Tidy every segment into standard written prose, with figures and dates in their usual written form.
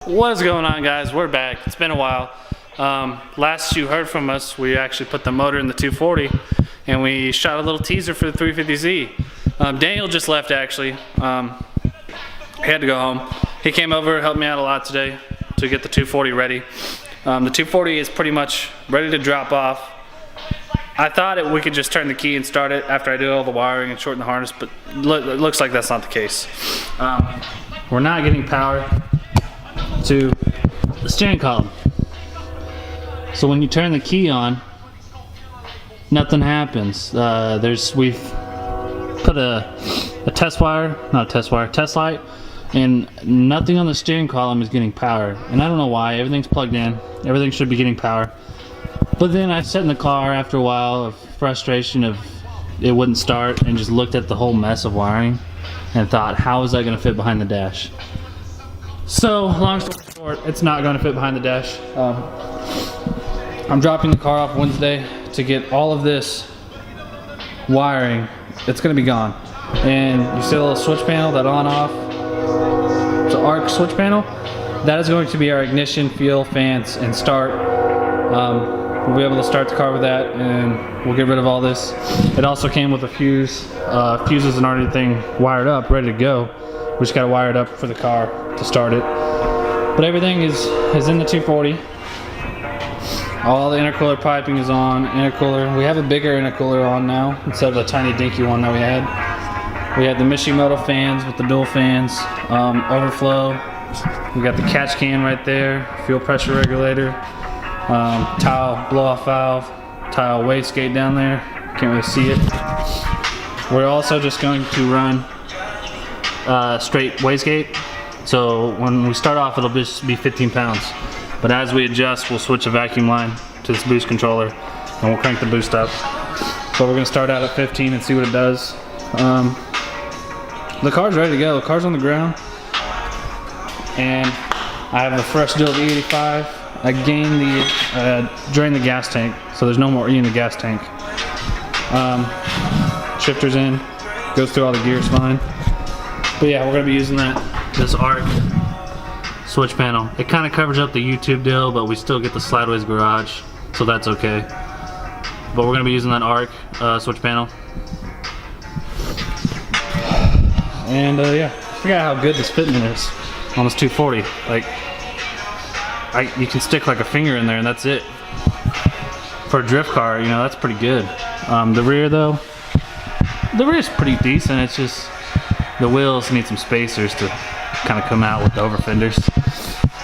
What is going on, guys? We're back. It's been a while. Last you heard from us, we actually put the motor in the 240 and we shot a little teaser for the 350Z. Daniel just left, actually. He had to go home. He came over, helped me out a lot today to get the 240 ready. The 240 is pretty much ready to drop off. I thought we could just turn the key and start it after I do all the wiring and shorten the harness, but it looks like that's not the case. We're not getting power to the steering column. So when you turn the key on, nothing happens. We've put a test light, and nothing on the steering column is getting power. And I don't know why. Everything's plugged in. Everything should be getting power. But then I sat in the car after a while of frustration of it wouldn't start, and just looked at the whole mess of wiring and thought, how is that going to fit behind the dash? So, long story short, it's not going to fit behind the dash. I'm dropping the car off Wednesday to get all of this wiring. It's going to be gone. And you see the little switch panel, that on-off, it's an arc switch panel. That is going to be our ignition, fuel, fans, and start. We'll be able to start the car with that, and we'll get rid of all this. It also came with a fuse. Fuses and everything wired up, ready to go. We just got to wire it up for the car to start it. But everything is in the 240. All the intercooler piping is on. Intercooler. We have a bigger intercooler on now instead of the tiny dinky one that we had. We had the Mishimoto fans with the dual fans. Overflow. We got the catch can right there. Fuel pressure regulator. Tile blow-off valve. Tile wastegate down there. Can't really see it. We're also just going to run straight wastegate. So when we start off, it'll just be 15 pounds. But as we adjust, we'll switch a vacuum line to this boost controller, and we'll crank the boost up. So we're gonna start out at 15 and see what it does. The car's ready to go. The car's on the ground, and I have the fresh deal of the E85. I drained the gas tank, so there's no more E in the gas tank. Shifter's in, goes through all the gears fine. But yeah, we're gonna be using this arc switch panel. It kind of covers up the YouTube deal, but we still get the Slideways garage, so that's okay. But we're gonna be using that arc switch panel. And yeah, I forgot how good this fitment is on this 240. Like, you can stick like a finger in there, and that's it. For a drift car, you know, that's pretty good. The rear though, the rear is pretty decent. It's just the wheels need some spacers to kind of come out with the over fenders.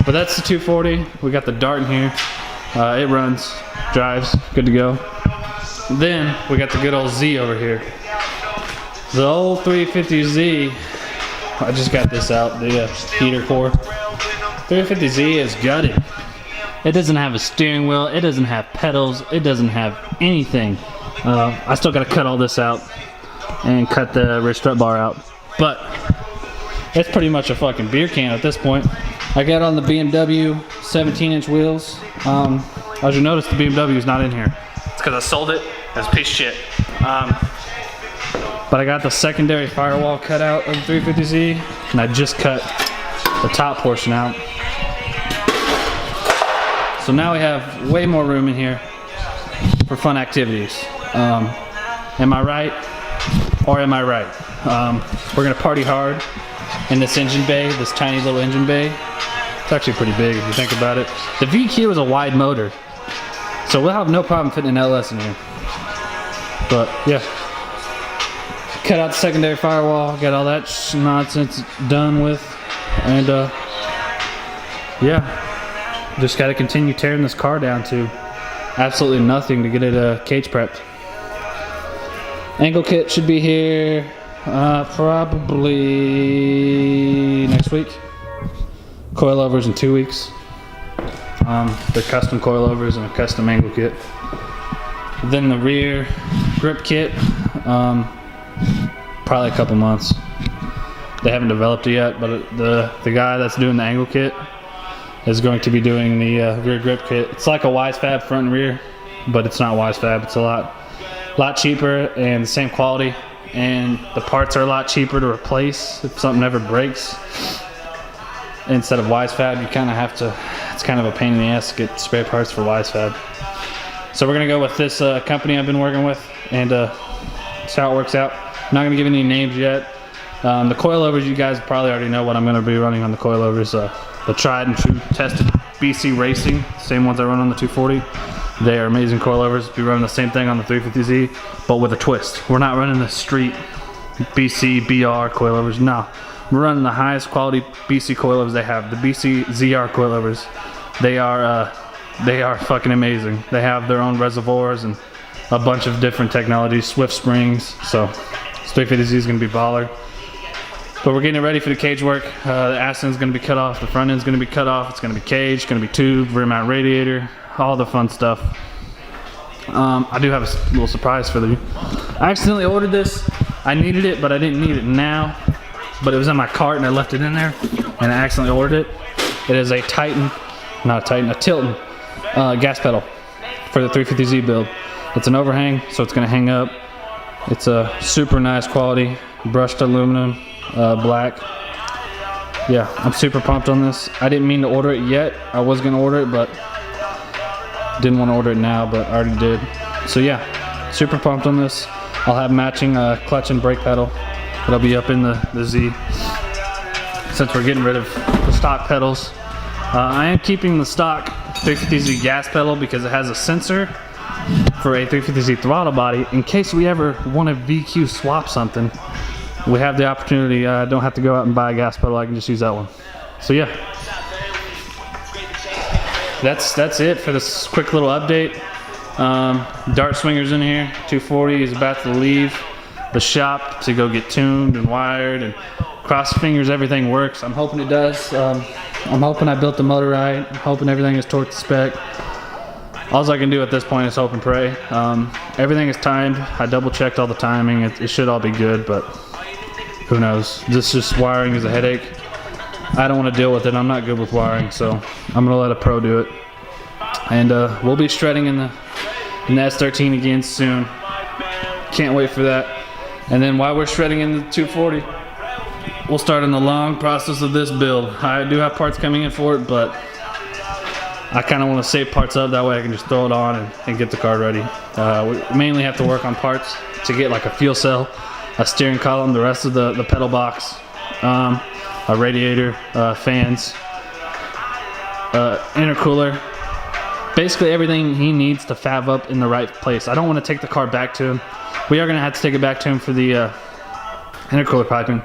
But that's the 240. We got the Dart in here. It runs, drives, good to go. Then we got the good old Z over here. The old 350Z. I just got this out, the heater core. 350Z is gutted. It doesn't have a steering wheel. It doesn't have pedals. It doesn't have anything. I still got to cut all this out and cut the rear strut bar out. But it's pretty much a fucking beer can at this point. I got on the BMW 17-inch wheels. As you notice, the BMW is not in here. It's because I sold it. It's a piece of shit. But I got the secondary firewall cut out of the 350Z, and I just cut the top portion out. So now we have way more room in here for fun activities. Am I right? Or am I right? We're gonna party hard in this engine bay, this tiny little engine bay. It's actually pretty big if you think about it. The VQ is a wide motor, so we'll have no problem fitting an LS in here. But yeah, cut out the secondary firewall, got all that nonsense done with, and yeah, just gotta continue tearing this car down to absolutely nothing to get it cage prepped. Angle kit should be here probably next week. Coilovers in 2 weeks. They're custom coilovers and a custom angle kit. Then the rear grip kit, probably a couple months. They haven't developed it yet, but the guy that's doing the angle kit is going to be doing the rear grip kit. It's like a Wisefab front and rear, but it's not Wisefab. It's a lot cheaper and the same quality, and the parts are a lot cheaper to replace if something ever breaks. instead of WiseFab, you kind of have to, it's kind of a pain in the ass to get spare parts for WiseFab. So we're gonna go with this company I've been working with and see how it works out. I'm not gonna give any names yet. The coilovers, you guys probably already know what I'm gonna be running on the coilovers. The tried and true tested BC Racing, same ones I run on the 240. They are amazing coilovers. Be running the same thing on the 350Z, but with a twist. We're not running the street BC BR coilovers, no. We're running the highest quality BC coilovers they have. The BC ZR coilovers, they are fucking amazing. They have their own reservoirs and a bunch of different technologies, Swift springs, so this 350Z is gonna be baller. But we're getting it ready for the cage work. The ass end's gonna be cut off, the front end's gonna be cut off, it's gonna be caged, gonna be tubed, rear mount radiator, all the fun stuff. I do have a little surprise for you. I accidentally ordered this. I needed it, but I didn't need it now. But it was in my cart and I left it in there and I accidentally ordered it. It is a Tilton gas pedal for the 350Z build. It's an overhang, so it's gonna hang up. It's a super nice quality, brushed aluminum, black. Yeah, I'm super pumped on this. I didn't mean to order it yet. I was gonna order it, but didn't want to order it now, but I already did. So yeah, super pumped on this. I'll have matching clutch and brake pedal. It'll be up in the Z. Since we're getting rid of the stock pedals. I am keeping the stock 350Z gas pedal because it has a sensor for a 350Z throttle body. In case we ever want to VQ swap something, we have the opportunity. I don't have to go out and buy a gas pedal. I can just use that one. So yeah, that's it for this quick little update. Dart swinger's in here. 240 is about to leave the shop to go get tuned and wired, and cross fingers everything works. I'm hoping it does. I'm hoping I built the motor right. I'm hoping everything is torqued to spec. All I can do at this point is hope and pray. Everything is timed. I double checked all the timing. It should all be good, but who knows? This just wiring is a headache. I don't want to deal with it. I'm not good with wiring, so I'm gonna let a pro do it. And we'll be shredding in the S13 again soon. Can't wait for that. And then while we're shredding in the 240, we'll start on the long process of this build. I do have parts coming in for it, but I kind of want to save parts up. That way I can just throw it on and get the car ready. We mainly have to work on parts to get like a fuel cell, a steering column, the rest of the pedal box, a radiator, fans, intercooler. Basically everything he needs to fab up in the right place. I don't want to take the car back to him. We are going to have to take it back to him for the intercooler piping.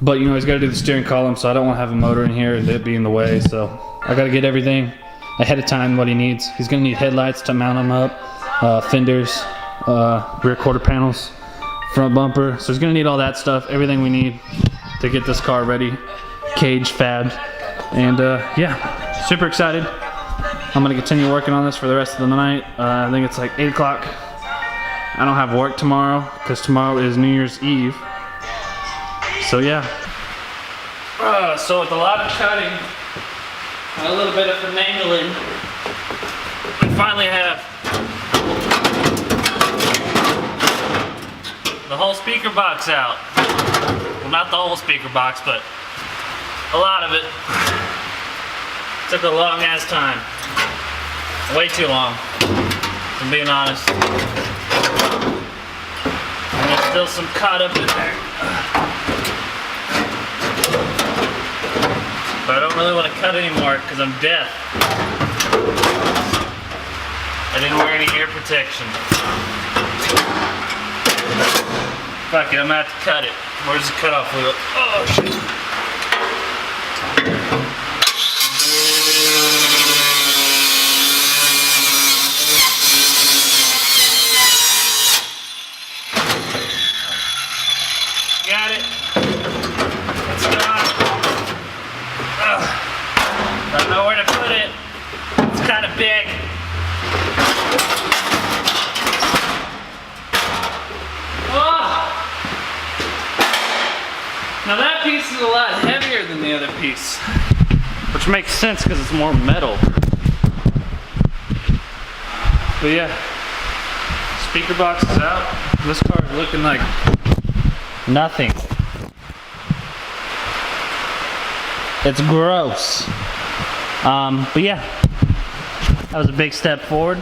But you know, he's got to do the steering column, so I don't want to have a motor in here and it be in the way. So I got to get everything ahead of time, what he needs. He's going to need headlights to mount them up, fenders, rear quarter panels, front bumper. So he's going to need all that stuff, everything we need to get this car ready, cage, fabbed. And yeah, super excited. I'm going to continue working on this for the rest of the night. I think it's like 8 o'clock. I don't have work tomorrow because tomorrow is New Year's Eve. So yeah. So with a lot of cutting and a little bit of finagling, we finally have the whole speaker box out. Well, not the whole speaker box, but a lot of it. Took a long ass time. Way too long, if I'm being honest. And there's still some caught up in there. But I don't really want to cut anymore because I'm deaf. I didn't wear any ear protection. Fuck it, I'm gonna have to cut it. Where's the cutoff wheel? Oh shit. Got it. It's gone. Don't know where to put it. It's kind of big. Oh. Now that piece is a lot heavier than the other piece, which makes sense because it's more metal. But yeah, speaker box is out. This car is looking like nothing. It's gross. But yeah, that was a big step forward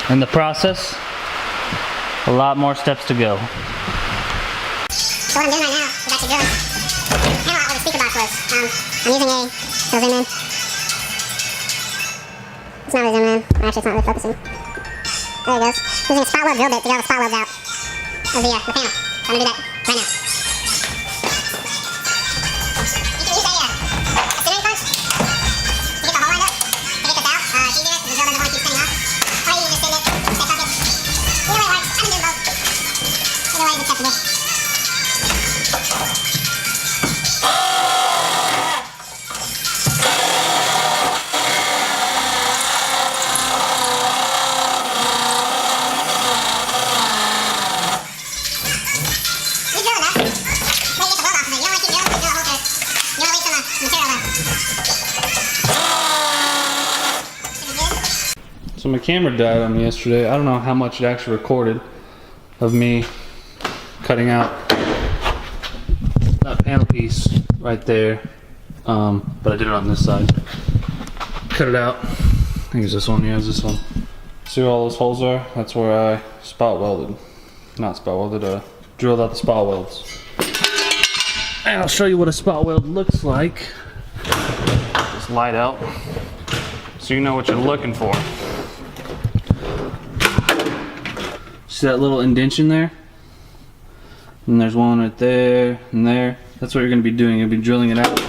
in the process. A lot more steps to go. So what I'm doing right now is actually drilling panel out where the speaker box was. I'm using a, so zoom in. It's not really zooming in. Actually, it's not really focusing. There it goes. Using a spot weld drill bit to get all the spot welds out of the panel. So I'm going to do that right now. You can use a center punch to get the hole lined up. To get this out. It's easier because the drill doesn't want to keep spinning off. Or you can just send it, stay focused. Either way works. I've been doing both. Either way is acceptable. So my camera died on me yesterday. I don't know how much it actually recorded of me cutting out that panel piece right there. But I did it on this side. Cut it out. I think it's this one. Yeah, it's this one. See where all those holes are? That's where I spot welded. Not spot welded, drilled out the spot welds. And I'll show you what a spot weld looks like. Just light out so you know what you're looking for. See that little indentation there? And there's one right there and there. That's what you're going to be doing. You'll be drilling it out.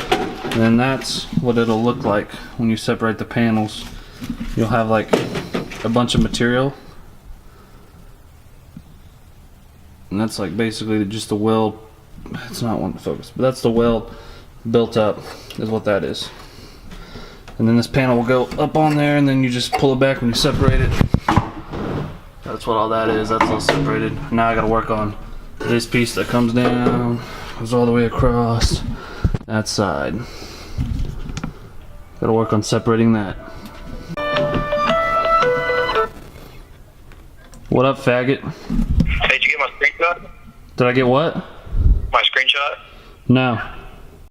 And then that's what it'll look like when you separate the panels. You'll have like a bunch of material. And that's like basically just the weld. It's not one to focus, but that's the weld built up is what that is. And then this panel will go up on there and then you just pull it back when you separate it. That's what all that is. That's all separated. Now I gotta work on this piece that comes down, goes all the way across that side. Gotta work on separating that. What up, faggot? Hey, did you get my screenshot? Did I get what? My screenshot? No.